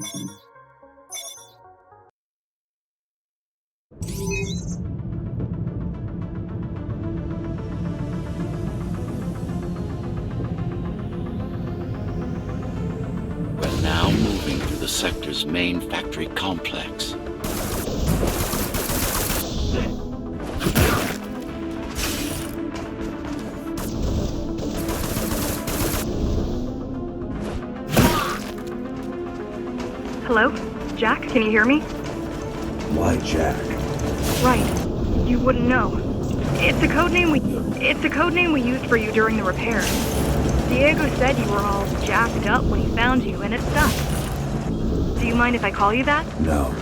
We're now moving through the sector's main factory complex. Hello? Jack, can you hear me? Why Jack? Right. You wouldn't know. It's a code name we used for you during the repairs. Diego said you were all jacked up when he found you, and it stuck. Do you mind if I call you that? No.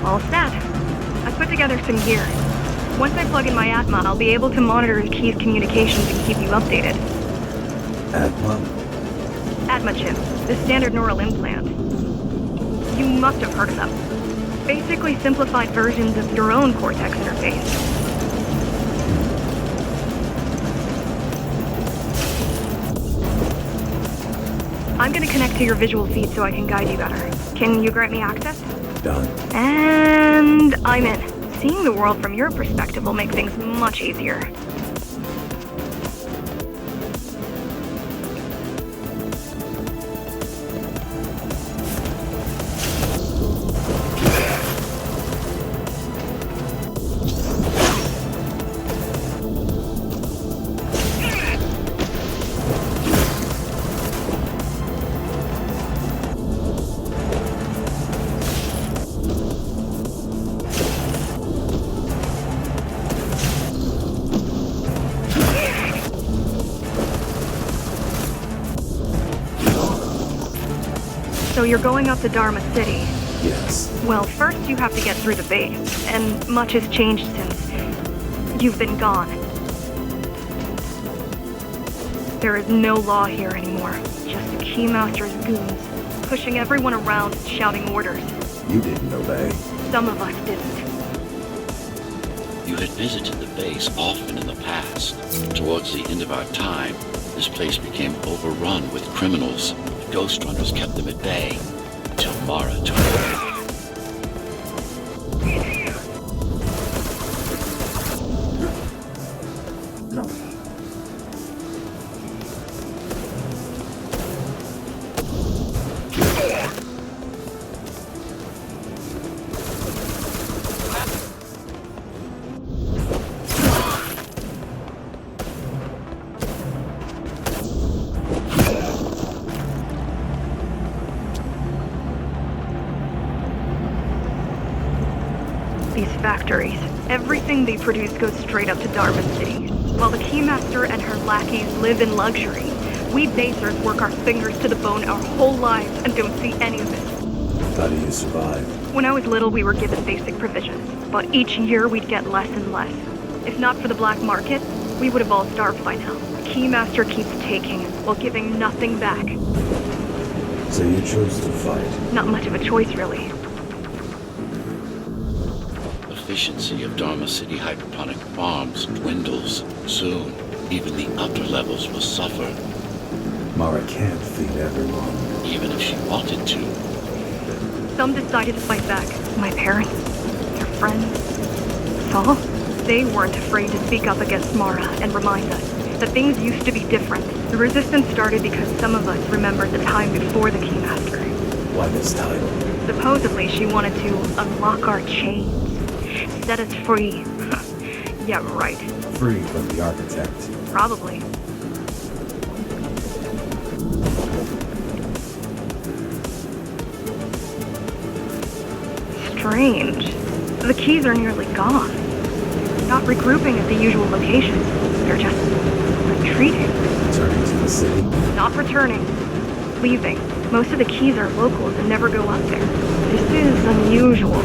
All set. I put together some gear. Once I plug in my Atma, I'll be able to monitor the key's communications and keep you updated. Atma? Atma chip, the standard neural implant. You must have heard of them. Basically simplified versions of your own Cortex interface. I'm gonna connect to your visual feed so I can guide you better. Can you grant me access? Done. And I'm in. Seeing the world from your perspective will make things much easier. So you're going up to Dharma City. Yes. Well, first you have to get through the base, and much has changed since you've been gone. There is no law here anymore, just the Keymaster's goons, pushing everyone around and shouting orders. You didn't obey. Some of us didn't. You had visited the base often in the past. Towards the end of our time, this place became overrun with criminals. Ghostrunners kept them at bay, until Mara took over. These factories, everything they produce goes straight up to Dharma City. While the Keymaster and her lackeys live in luxury, we basers work our fingers to the bone our whole lives and don't see any of it. How do you survive? When I was little, we were given basic provisions, but each year we'd get less and less. If not for the black market, we would have all starved by now. The Keymaster keeps taking, while giving nothing back. So you chose to fight? Not much of a choice, really. Efficiency of Dharma City hydroponic farms dwindles. Soon, even the upper levels will suffer. Mara can't feed everyone. Even if she wanted to. Some decided to fight back. My parents, their friends, Saul. They weren't afraid to speak up against Mara and remind us that things used to be different. The resistance started because some of us remembered the time before the Keymaster. Why this title? Supposedly she wanted to unlock our chains. Set us free. Yeah, right. Free from the architect. Probably. Strange. The keys are nearly gone. Not regrouping at the usual locations. They're just retreating. Returning to the city? Not returning. Leaving. Most of the keys are locals and never go up there. This is unusual.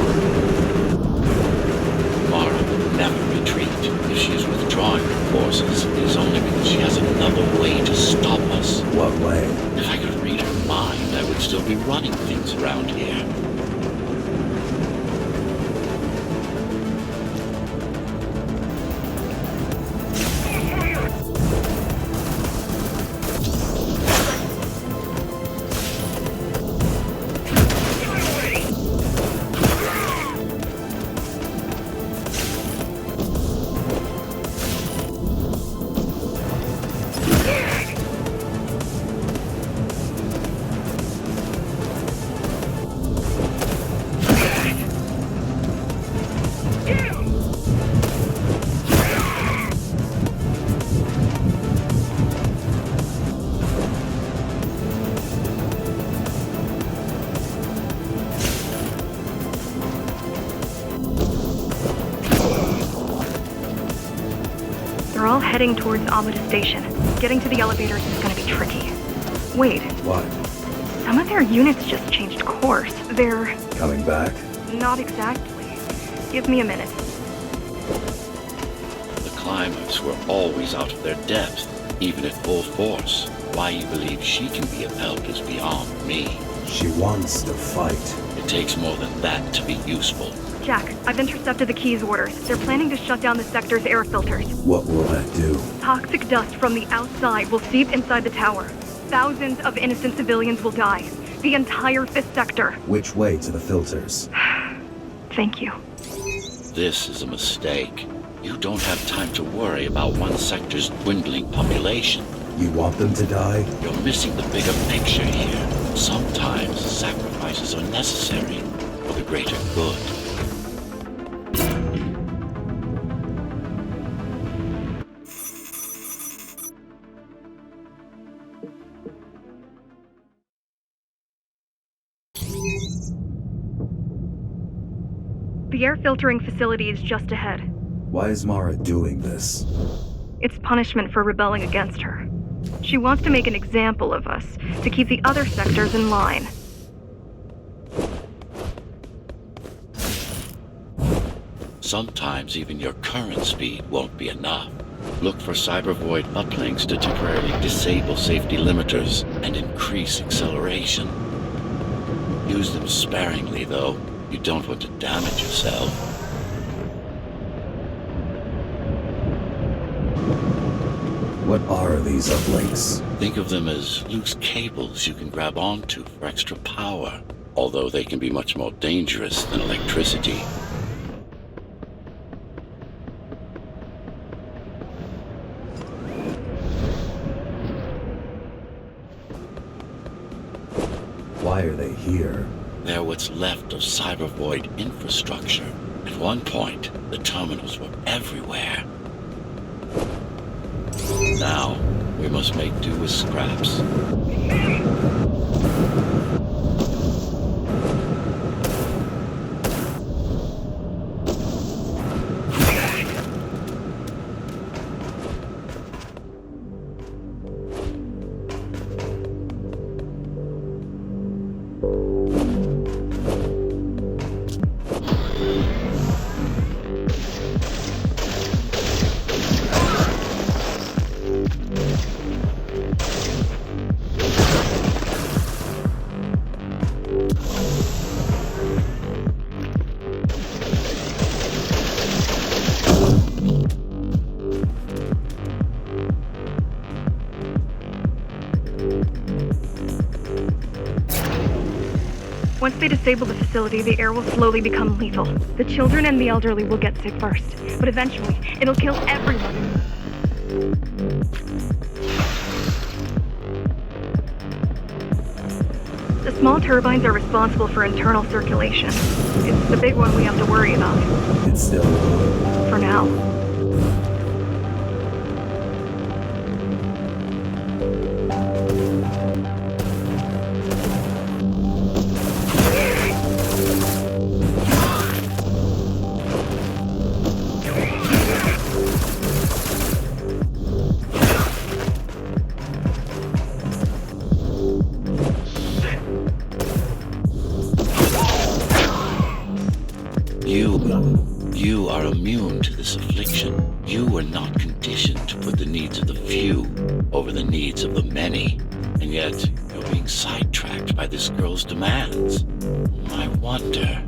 Mara would never retreat. If she is withdrawing her forces, it is only because she has another way to stop us. What way? If I could read her mind, I would still be running things around here. They're all heading towards Amada Station. Getting to the elevators is gonna be tricky. Wait, What? some of their units just changed course. They're... Coming back? not exactly. Give me a minute. The climbers were always out of their depth, even at full force. Why you believe she can be of help is beyond me. She wants to fight. It takes more than that to be useful. Jack, I've intercepted the Keys orders. They're planning to shut down the sector's air filters. What will that do? Toxic dust from the outside will seep inside the tower. Thousands of innocent civilians will die. The entire 5th sector. Which way to the filters? Thank you. This is a mistake. You don't have time to worry about one sector's dwindling population. You want them to die? You're missing the bigger picture here. Sometimes sacrifices are necessary for the greater good. The air filtering facility is just ahead. Why is Mara doing this? It's punishment for rebelling against her. She wants to make an example of us, to keep the other sectors in line. Sometimes even your current speed won't be enough. Look for cybervoid uplinks to temporarily disable safety limiters and increase acceleration. Use them sparingly, though. You don't want to damage yourself. What are these uplinks? Think of them as loose cables you can grab onto for extra power, although they can be much more dangerous than electricity. Why are they here? They're what's left of cybervoid infrastructure. At one point, the terminals were everywhere. Now, we must make do with scraps. Once they disable the facility, the air will slowly become lethal. The children and the elderly will get sick first, but eventually, it'll kill everyone. The small turbines are responsible for internal circulation. It's the big one we have to worry about. It's still... For now. You are immune to this affliction. You were not conditioned to put the needs of the few over the needs of the many. And yet, you're being sidetracked by this girl's demands. I wonder...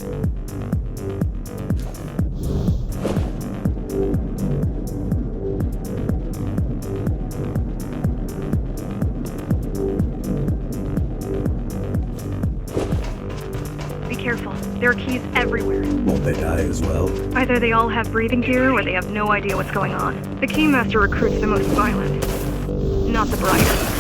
Be careful. There are keys everywhere. Won't they die as well? Either they all have breathing gear or they have no idea what's going on. The Keymaster recruits the most violent, not the brightest.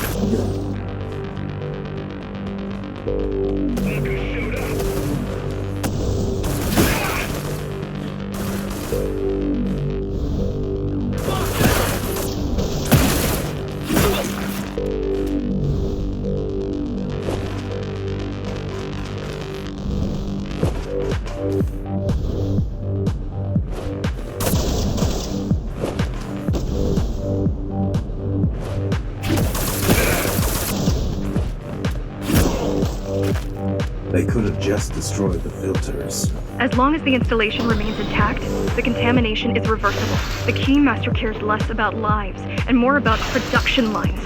They could have just destroyed the filters. As long as the installation remains intact, the contamination is reversible. The Keymaster cares less about lives and more about production lines.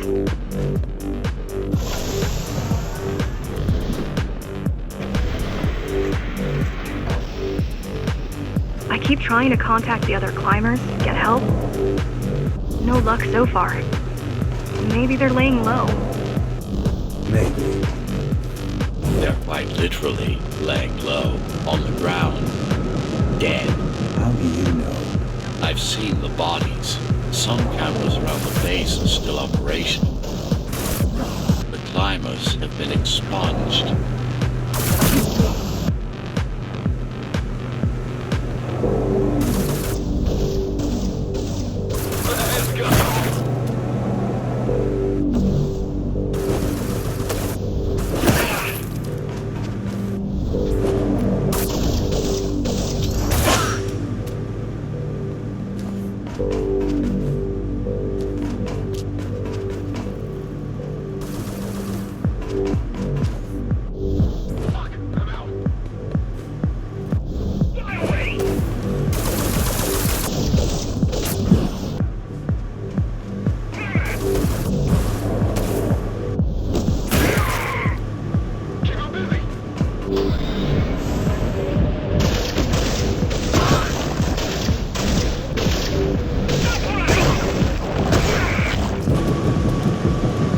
I keep trying to contact the other climbers, get help. No luck so far. Maybe they're laying low. Maybe. They're quite literally laying low on the ground, dead. How do you know? I've seen the bodies. Some cameras around the base are still operational. The climbers have been expunged.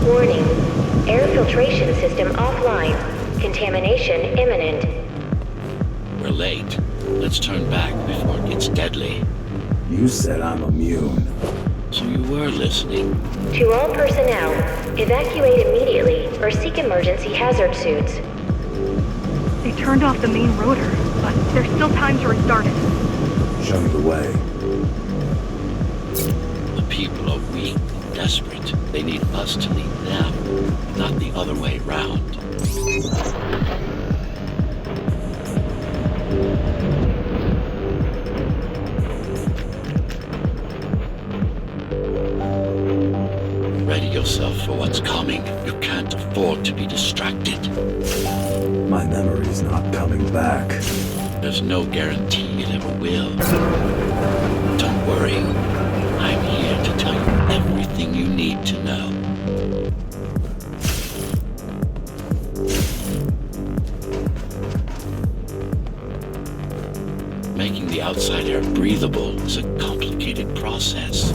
Warning. Air filtration system offline. Contamination imminent. We're late. Let's turn back before it gets deadly. You said I'm immune. So you were listening. To all personnel, evacuate immediately or seek emergency hazard suits. They turned off the main rotor, but there's still time to restart it. Show me the way. The people are weak, desperate. They need us to lead them, not the other way round. Ready yourself for what's coming. You can't afford to be distracted. My memory's not coming back. There's no guarantee it ever will. Don't worry. I'm here to tell you everything you need to know. Making the outside air breathable is a complicated process.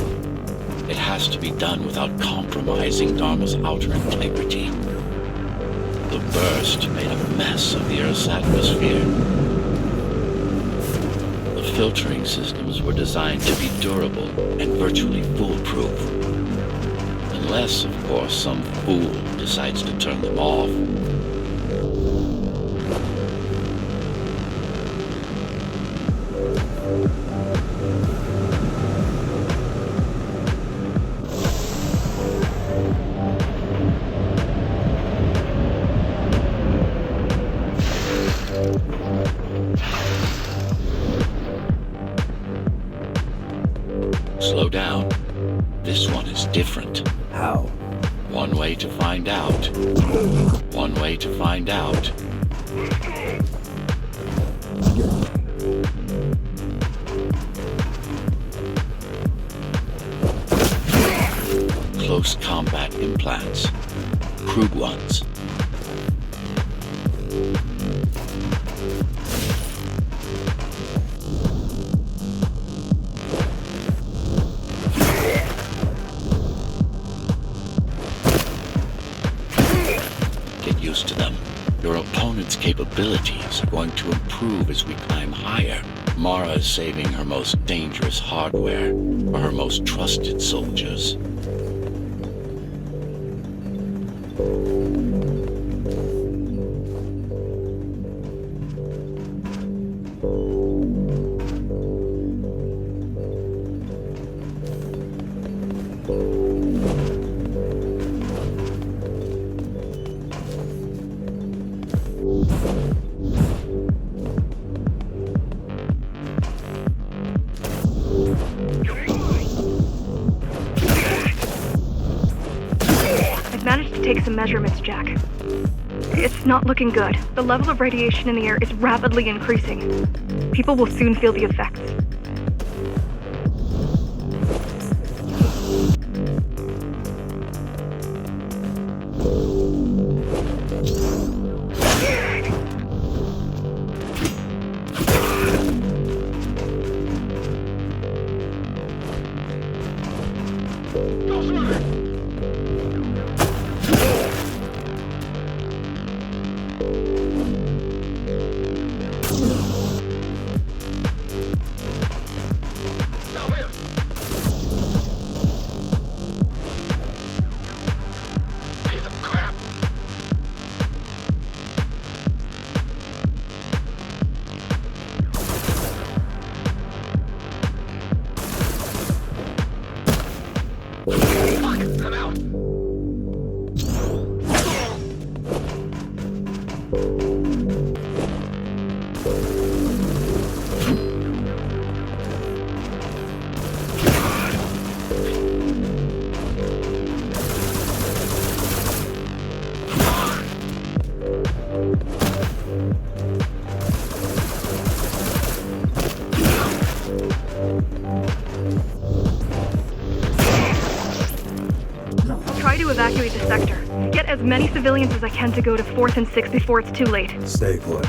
It has to be done without compromising Dharma's outer integrity. The burst made a mess of the Earth's atmosphere. The filtering systems were designed to be durable and virtually foolproof. Unless, of course, some fool decides to turn them off. Slow down. This one is different. How? One way to find out. One way to find out. advanced combat implants. Crude ones. Get used to them. Your opponent's capabilities are going to improve as we climb higher. Mara is saving her most dangerous hardware for her most trusted soldiers. Managed to take some measurements, Jack. It's not looking good. The level of radiation in the air is rapidly increasing. People will soon feel the effects. Evacuate the sector. Get as many civilians as I can to go to 4th and 6th before it's too late. Stay put.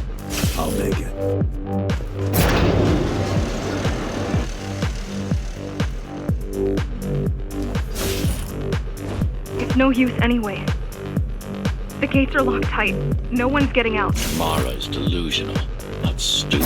I'll make it. It's no use anyway. The gates are locked tight. No one's getting out. Mara's delusional, not stupid.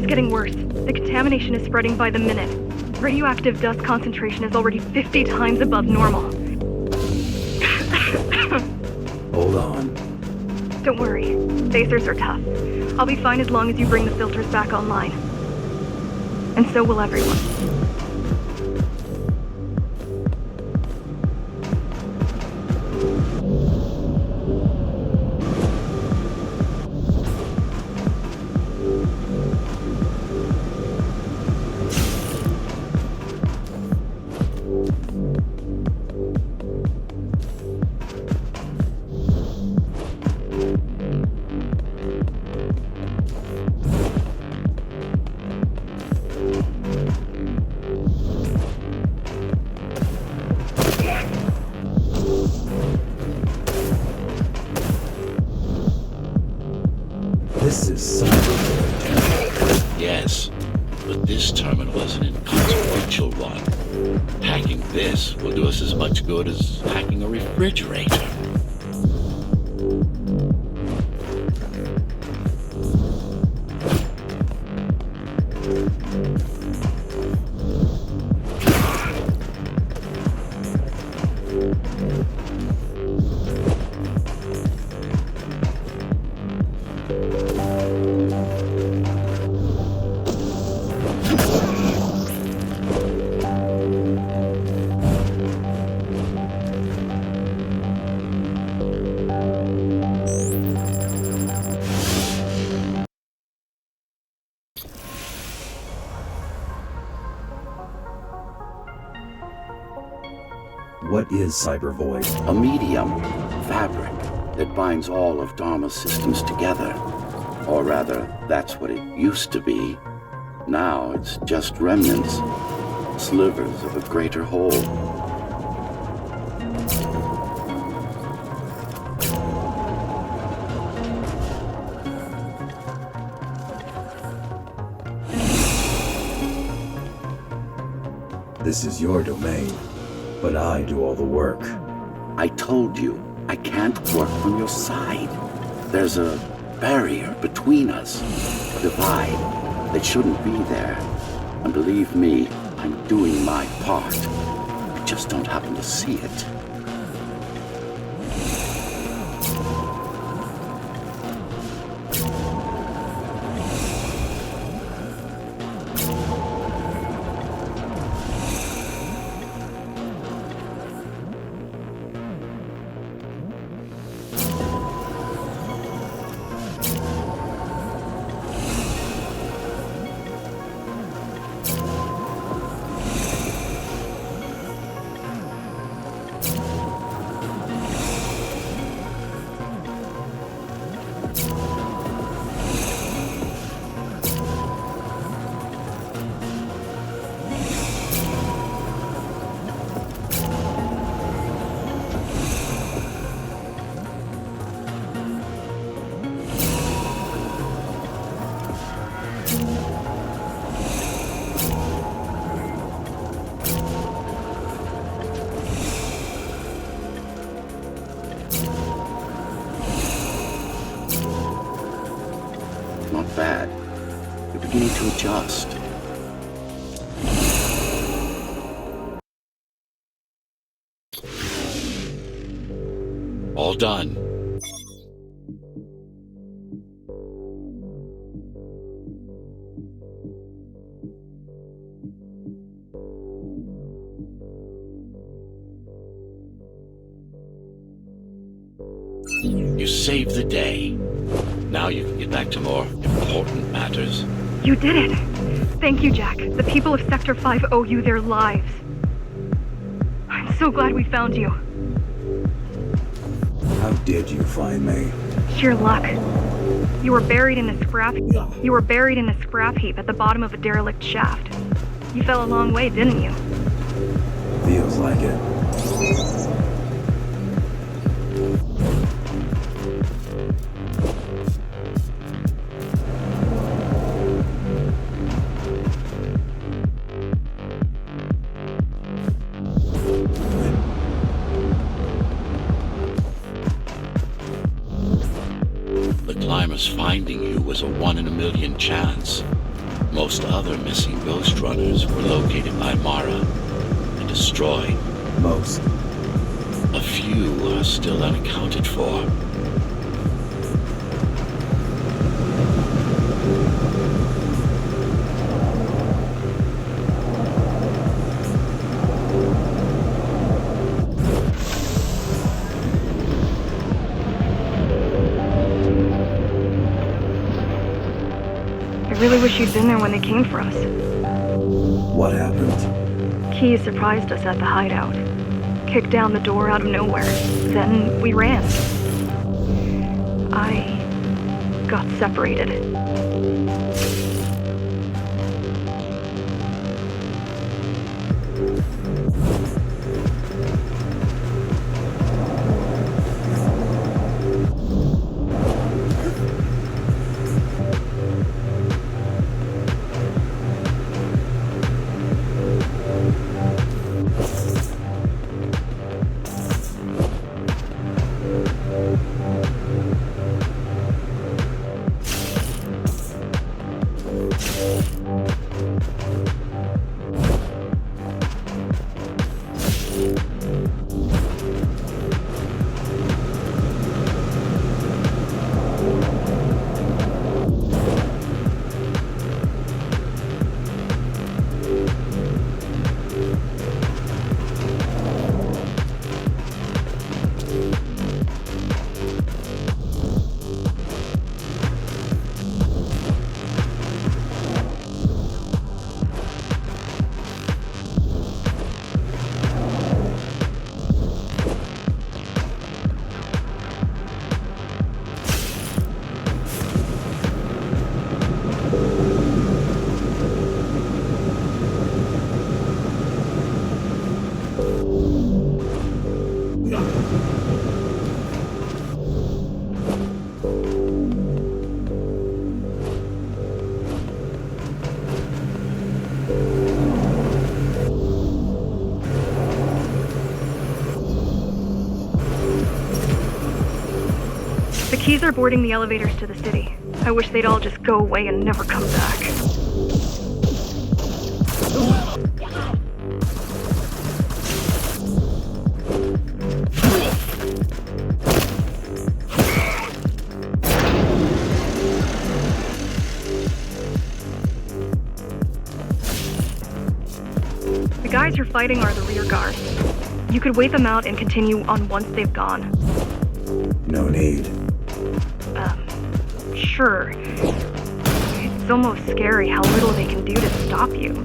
Getting worse. The contamination is spreading by the minute. Radioactive dust concentration is already 50 times above normal. Hold on. Don't worry. Phasers are tough. I'll be fine as long as you bring the filters back online. And so will everyone. Yes, but this terminal is an inconsequential one. Hacking this will do us as much good as hacking a refrigerator. What is Cybervoid? A medium, fabric, that binds all of Dharma's systems together. Or rather, that's what it used to be. Now it's just remnants, slivers of a greater whole. This is your domain, but I do all the work. I told you, I can't work from your side. There's a barrier between us, a divide that shouldn't be there. And believe me, I'm doing my part. I just don't happen to see it. Not bad. You're beginning to adjust. All done. You saved the day. Now you can get back to more important matters. You did it! Thank you, Jack. The people of Sector 5 owe you their lives. I'm so glad we found you. How did you find me? Sheer luck. You were buried in a scrap heap at the bottom of a derelict shaft. You fell a long way, didn't you? Feels like it. Finding you was a 1 in a million chance. Most other missing Ghostrunners were located by Mara and destroyed. Most. A few are still unaccounted for. I really wish you'd been there when they came for us. What happened? Key surprised us at the hideout. Kicked down the door out of nowhere. Then we ran. I got separated. The keys are boarding the elevators to the city. I wish they'd all just go away and never come back. The guys you're fighting are the rear guard. You could wait them out and continue on once they've gone. No need. Sure. It's almost scary how little they can do to stop you.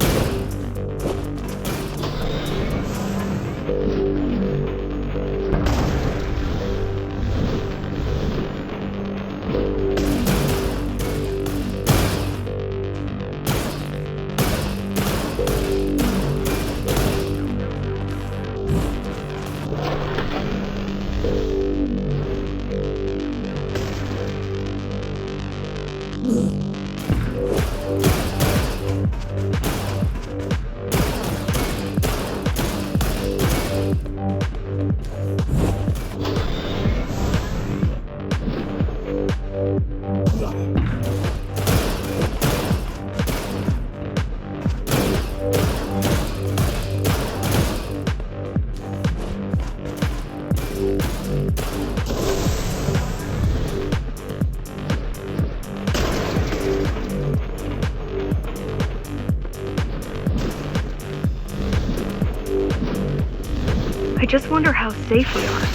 I just wonder how safe we are.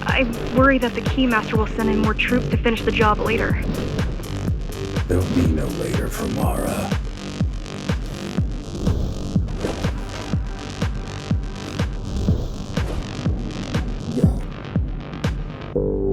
I worry that the Keymaster will send in more troops to finish the job later. There'll be no later for Mara. Yeah.